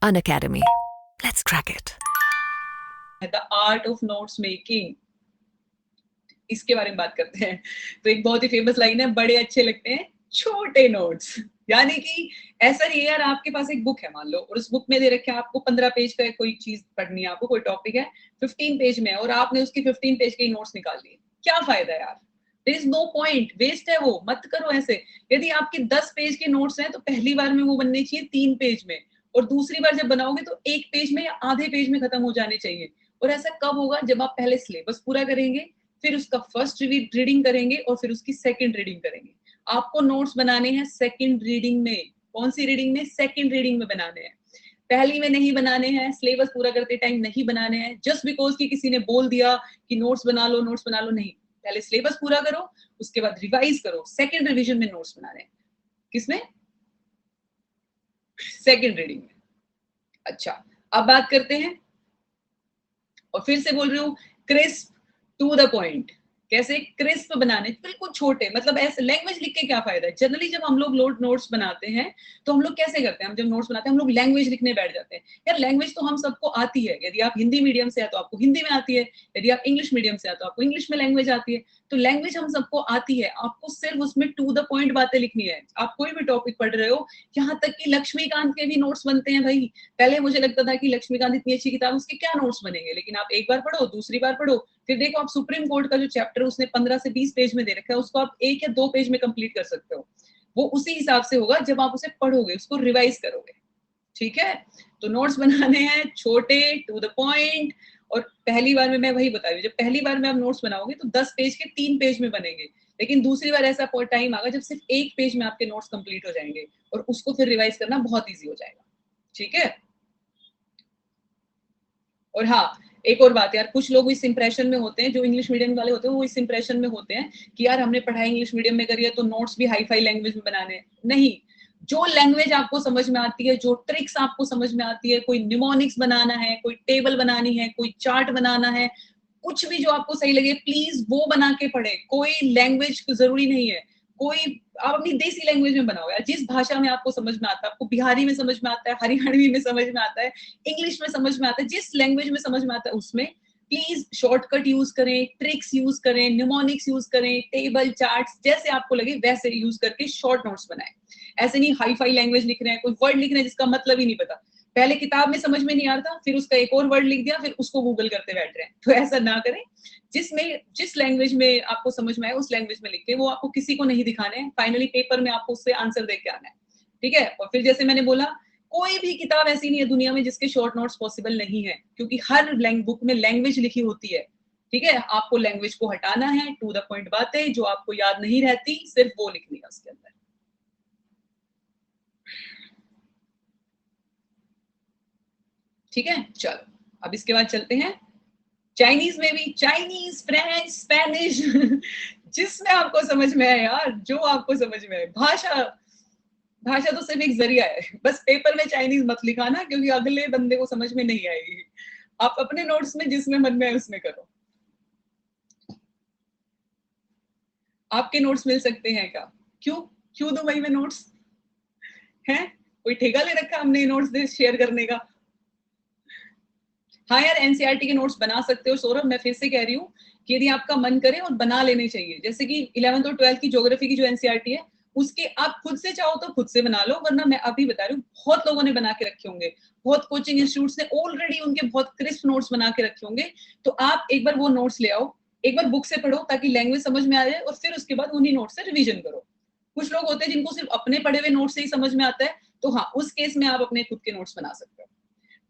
Unacademy. Let's crack it. The art of notes making, इसके बारे में बात करते हैं। तो एक बहुत ही फेमस लाइन है, बड़े अच्छे लगते हैं छोटे नोट्स। यानी कि ऐसा नहीं है यार, आपके पास एक बुक है मान लो, और उस बुक में दे रखे है आपको 15 पेज का कोई चीज पढ़नी है, आपको कोई टॉपिक है 15 पेज में, और आपने उसकी 15 पेज के नोट्स निकाल लिए, क्या फायदा यार? There is no point, waste है वो, मत करो ऐसे। यदि आपके 10 पेज के नोट्स हैं तो पहली बार में वो बनने चाहिए 3 पेज में, और दूसरी बार जब बनाओगे तो 1 पेज में या आधे पेज में खत्म हो जाने चाहिए। और ऐसा कब होगा? जब आप पहले सिलेबस पूरा करेंगे, फिर उसका फर्स्ट रीडिंग करेंगे और फिर उसकी सेकंड रीडिंग करेंगे। आपको नोट्स बनाने हैं सेकंड रीडिंग में। कौन सी रीडिंग में? सेकंड रीडिंग में बनाने हैं, पहली में नहीं बनाने हैं। सिलेबस पूरा करते टाइम नहीं बनाने हैं जस्ट बिकॉज कि किसी ने बोल दिया कि नोट्स बना लो, नोट्स बना लो। नहीं, पहले सिलेबस पूरा करो, उसके बाद रिवाइज करो, सेकंड रिवीजन में नोट्स बनाने हैं। किसमें? सेकंड रीडिंग में। अच्छा, अब बात करते हैं, और फिर से बोल रही हूँ, क्रिस्प टू द पॉइंट। कैसे क्रिस्प बनाने? बिल्कुल छोटे, मतलब ऐसे लैंग्वेज लिख के क्या फायदा है? जनरली जब हम लोग नोट्स बनाते हैं तो हम लोग कैसे करते हैं? हम जब नोट्स बनाते हैं हम लोग लैंग्वेज लिखने बैठ जाते हैं। यार लैंग्वेज तो हम सबको आती है, यदि आप हिंदी मीडियम से है तो आपको हिंदी में आती है, यदि आप इंग्लिश मीडियम से है तो आपको इंग्लिश में लैंग्वेज आती है। तो लैंग्वेज हम सबको आती है, आपको सिर्फ उसमें टू द पॉइंट बातें लिखनी है। आप कोई भी टॉपिक पढ़ रहे हो, यहाँ तक कि लक्ष्मीकांत के भी नोट्स बनते हैं भाई। पहले मुझे लगता था कि लक्ष्मीकांत इतनी अच्छी किताब, उसके क्या नोट्स बनेंगे, लेकिन आप एक बार पढ़ो, दूसरी बार पढ़ो, फिर देखो आप सुप्रीम कोर्ट का जो चैप्टर उसने 15 से 20 पेज में दे रखा है, उसको आप 1 या 2 पेज में कंप्लीट कर सकते हो। वो उसी हिसाब से होगा जब आप उसे पढ़ोगे, उसको रिवाइज करोगे। ठीक है? तो नोट्स बनाने हैं छोटे, टू द पॉइंट। और पहली बार में मैं वही बता रही हूँ, जब पहली बार में आप नोट्स बनाओगे तो 10 पेज के 3 पेज में बनेंगे, लेकिन दूसरी बार ऐसा टाइम आएगा जब सिर्फ 1 पेज में आपके नोट्स कंप्लीट हो जाएंगे, और उसको फिर रिवाइज करना बहुत ईजी हो जाएगा। ठीक है? और हाँ, एक और बात यार, कुछ लोग इस इंप्रेशन में होते हैं, जो इंग्लिश मीडियम वाले होते हैं वो इस इंप्रेशन में होते हैं कि यार हमने पढ़ाई इंग्लिश मीडियम में करी है तो नोट्स भी हाई फाई लैंग्वेज में बनाने हैं। नहीं, जो लैंग्वेज आपको समझ में आती है, जो ट्रिक्स आपको समझ में आती है, कोई निमोनिक्स बनाना है, कोई टेबल बनानी है, कोई चार्ट बनाना है, कुछ भी जो आपको सही लगे प्लीज वो बना के पढ़े। कोई लैंग्वेज जरूरी नहीं है, कोई आप अपनी देसी लैंग्वेज में बनाओ यार, जिस भाषा में आपको समझ में आता है। आपको बिहारी में समझ में आता है, हरियाणवी में समझ में आता है, इंग्लिश में समझ में आता है, जिस लैंग्वेज में समझ में आता है उसमें प्लीज शॉर्टकट यूज करें, ट्रिक्स यूज करें, निमोनिक्स यूज करें, टेबल चार्ट्स जैसे आपको लगे वैसे यूज करके शॉर्ट नोट्स बनाएं। ऐसे नहीं हाई फाई लैंग्वेज लिख रहे हैं, कोई वर्ड लिख रहे हैं जिसका मतलब ही नहीं पता, पहले किताब में समझ में नहीं आ रहा था, फिर उसका एक और वर्ड लिख दिया, फिर उसको गूगल करते बैठ रहे हैं। तो ऐसा ना करें। जिस लैंग्वेज में आपको समझ में आए उस लैंग्वेज में लिख के वो आपको किसी को नहीं दिखाने हैं, फाइनली पेपर में आपको उससे आंसर दे के आना है। ठीक है? और फिर जैसे मैंने बोला, कोई भी किताब ऐसी नहीं है दुनिया में जिसके शॉर्ट नोट्स पॉसिबल नहीं है, क्योंकि हर बुक में लैंग्वेज लिखी होती है। ठीक है? आपको लैंग्वेज को हटाना है, टू द पॉइंट बातें जो आपको याद नहीं रहती सिर्फ वो लिखनी है उसके अंदर। ठीक है? चलो अब इसके बाद चलते हैं चाइनीज में भी, चाइनीज, फ्रेंच, स्पेनिश जिसमें आपको समझ में आए यार, जो आपको समझ में आए। भाषा भाषा तो सिर्फ एक जरिया है, बस पेपर में चाइनीज मत लिखाना क्योंकि अगले बंदे को समझ में नहीं आएगी। आप अपने नोट्स में जिसमें मन में आए उसमें करो। आपके नोट्स मिल सकते हैं क्या? क्यों क्यों दूं भाई मैं नोट्स? हैं? कोई ठेका ले रखा हमने नोट्स शेयर करने का? हाँ यार, एनसीईआरटी के नोट्स बना सकते हो सौरभ, मैं फिर से कह रही हूँ कि यदि आपका मन करे और बना लेने चाहिए। जैसे कि 11th और 12th की ज्योग्राफी की जो एनसीईआरटी है उसके आप खुद से चाहो तो खुद से बना लो, वरना मैं अभी बता रही हूँ बहुत लोगों ने बना के रखे होंगे, बहुत कोचिंग इंस्टीट्यूट्स ने ऑलरेडी उनके बहुत क्रिस्प नोट्स बना के रखे होंगे। तो आप एक बार वो नोट्स ले आओ, एक बार बुक से पढ़ो ताकि लैंग्वेज समझ में आ जाए, और फिर उसके बाद उन्हीं नोट्स से रिविजन करो। कुछ लोग होते हैं जिनको सिर्फ अपने पढ़े हुए नोट्स से ही समझ में आता है, तो हाँ उस केस में आप अपने खुद के नोट्स बना सकते हो।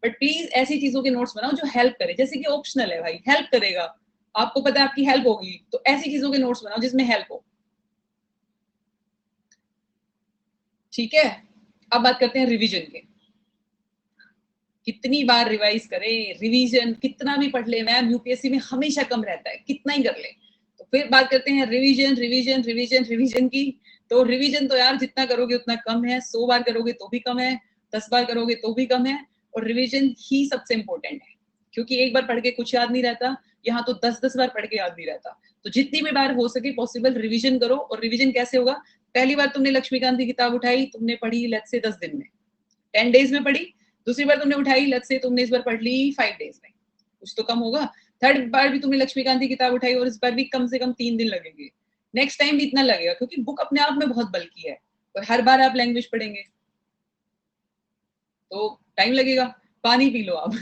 बट प्लीज ऐसी चीजों के नोट्स बनाओ जो हेल्प करे, जैसे कि ऑप्शनल है भाई, हेल्प करेगा, आपको पता है आपकी हेल्प होगी, तो ऐसी चीजों के नोट्स बनाओ जिसमें हेल्प हो। ठीक है? अब बात करते हैं रिवीजन के। कितनी बार रिवाइज करें? रिवीजन कितना भी पढ़ ले मैम, यूपीएससी में हमेशा कम रहता है, कितना ही कर ले। तो फिर बात करते हैं रिवीजन रिवीजन रिवीजन रिवीजन की। तो रिवीजन तो यार जितना करोगे उतना कम है, 100 बार करोगे तो भी कम है, 10 बार करोगे तो भी कम है, और रिवीजन ही सबसे इंपॉर्टेंट है, क्योंकि एक बार पढ़ के कुछ याद नहीं रहता, यहाँ तो 10-10 बार पढ़ के याद नहीं रहता। तो जितनी भी बार हो सके पॉसिबल रिवीजन करो। और रिवीजन कैसे होगा? पहली बार तुमने लक्ष्मीकांत की किताब उठाई, तुमने पढ़ी लेट्स से 10 दिन में, 10 डेज में पढ़ी, दूसरी बार तुमने उठाई, लेट्स से तुमने इस बार पढ़ ली 5 डेज में, कुछ तो कम होगा। थर्ड बार भी तुमने लक्ष्मीकांत की किताब उठाई और इस बार भी कम से कम 3 दिन लगेंगे। नेक्स्ट टाइम भी इतना लगेगा, क्योंकि बुक अपने आप में बहुत बल्की है और हर बार आप लैंग्वेज पढ़ेंगे तो टाइम लगेगा। पानी पी लो आप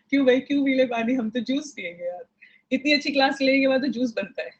क्यों भाई, क्यों पी ले पानी? हम तो जूस पियेंगे यार, इतनी अच्छी क्लास लेने के बाद तो जूस बनता है,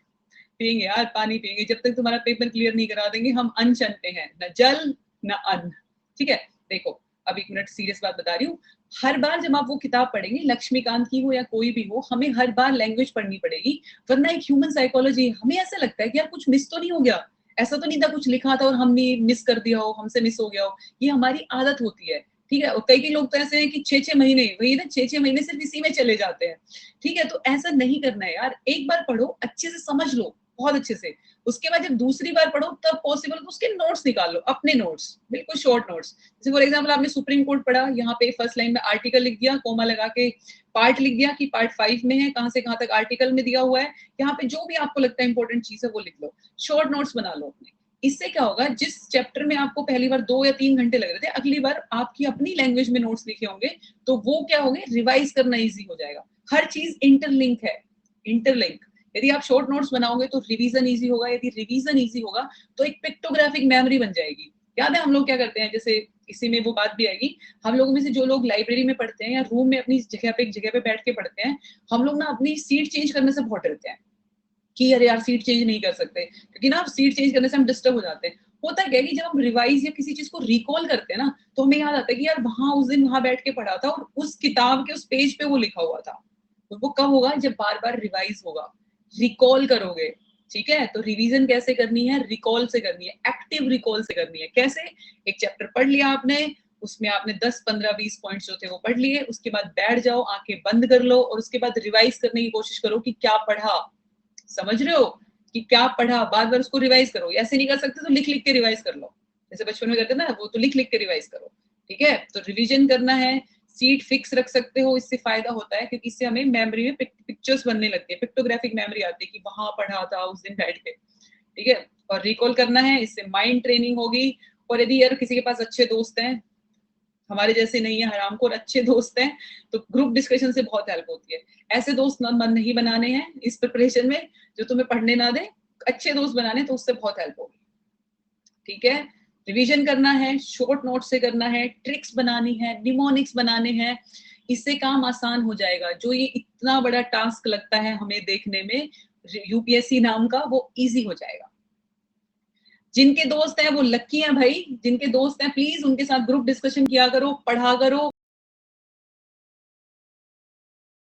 पियेंगे यार, पानी पियेंगे जब तक तुम्हारा पेपर क्लियर नहीं करा देंगे। हम अनशन पे हैं, न जल न अन्न, ठीक है। देखो अब 1 मिनट सीरियस बात बता रही हूँ। हर बार जब आप वो किताब पढ़ेंगे, लक्ष्मीकांत की हो या कोई भी हो, हमें हर बार लैंग्वेज पढ़नी पड़ेगी, वरना एक ह्यूमन साइकोलॉजी, हमें ऐसा लगता है कि यार कुछ मिस तो नहीं हो गया, ऐसा तो नहीं था कुछ लिखा था और हमने मिस कर दिया हो, हमसे मिस हो गया हो। ये हमारी आदत होती है, ठीक है। और कई लोग तो ऐसे हैं कि 6-6 महीने, वही ना, 6-6 महीने सिर्फ इसी में चले जाते हैं, ठीक है। तो ऐसा नहीं करना है यार, एक बार पढ़ो, अच्छे से समझ लो, बहुत अच्छे से। उसके बाद जब दूसरी बार पढ़ो तब पॉसिबल तो उसके नोट्स निकाल लो, अपने नोट्स, बिल्कुल शॉर्ट नोट्स। जैसे फॉर एग्जांपल आपने सुप्रीम कोर्ट पढ़ा, यहाँ पे फर्स्ट लाइन में आर्टिकल लिख दिया, कोमा लगा के पार्ट लिख दिया कि पार्ट 5 में है, कहां से कहां तक आर्टिकल में दिया हुआ है। यहाँ पे जो भी आपको लगता है इंपॉर्टेंट चीज है वो लिख लो, शॉर्ट नोट्स बना लो अपने। इससे क्या होगा, जिस चैप्टर में आपको पहली बार 2 या 3 घंटे लग रहे थे, अगली बार आपकी अपनी लैंग्वेज में नोट्स लिखे होंगे, तो वो क्या होंगे, रिवाइज करना इजी हो जाएगा। हर चीज इंटरलिंक है, इंटरलिंक। यदि आप शॉर्ट नोट्स बनाओगे तो रिवीजन इजी होगा, यदि रिवीजन इजी होगा तो एक पिक्टोग्राफिक मेमोरी बन जाएगी। याद है हम लोग क्या करते हैं, जैसे इसी में वो बात भी आएगी, हम लोगों में से जो लोग लाइब्रेरी में पढ़ते हैं या रूम में अपनी जगह पे एक जगह पे बैठ के पढ़ते हैं, हम लोग ना अपनी सीट चेंज करने से बहुत डरते हैं कि अरे यार सीट चेंज नहीं कर सकते, क्योंकि ना सीट चेंज करने से हम डिस्टर्ब हो जाते हैं। होता क्या है कि जब हम रिवाइज या किसी चीज को रिकॉल करते हैं ना, तो हमें याद आता है कि यार वहां उस दिन वहां बैठ के पढ़ा था और उस किताब के उस पेज पे वो लिखा हुआ था। तो वो कब होगा, जब बार बार रिवाइज होगा, रिकॉल करोगे, ठीक है। तो रिवीजन कैसे करनी है, रिकॉल से करनी है, एक्टिव रिकॉल से करनी है। कैसे, एक चैप्टर पढ़ लिया आपने, उसमें आपने 10 15 20 पॉइंट्स जो थे वो पढ़ लिए, उसके बाद बैठ जाओ, आंखें बंद कर लो और उसके बाद रिवाइज करने की कोशिश करो कि क्या पढ़ा, समझ रहे हो, कि क्या पढ़ा, बार बार उसको रिवाइज करो। ऐसे नहीं कर सकते तो लिख लिख के रिवाइज कर लो, जैसे बचपन में करते ना, वो तो लिख लिख के रिवाइज करो, ठीक है। तो रिवीजन करना है, सीट फिक्स रख सकते हो, इससे फायदा होता है क्योंकि इससे हमें मेमोरी में पिक्चर्स बनने लगती है, पिक्टोग्राफिक मेमोरी आती है कि वहां पढ़ा था उस दिन बैठ के, ठीक है। और रिकॉल करना है, इससे माइंड ट्रेनिंग होगी। और यदि यार किसी के पास अच्छे दोस्त हैं, हमारे जैसे नहीं है, हरामखोर अच्छे दोस्त हैं, तो ग्रुप डिस्कशन से बहुत हेल्प होती है। ऐसे दोस्त मन नहीं बनाने हैं इस प्रिपरेशन में जो तुम्हें पढ़ने ना दे, अच्छे दोस्त बनाने, तो उससे बहुत हेल्प होगी, ठीक है। रिवीजन करना है, शॉर्ट नोट से करना है, ट्रिक्स बनानी है, निमोनिक्स बनाने हैं, इससे काम आसान हो जाएगा। जो ये इतना बड़ा टास्क लगता है हमें देखने में, यूपीएससी नाम का, वो इजी हो जाएगा। जिनके दोस्त हैं वो लक्की हैं भाई, जिनके दोस्त हैं प्लीज उनके साथ ग्रुप डिस्कशन किया करो, पढ़ा करो।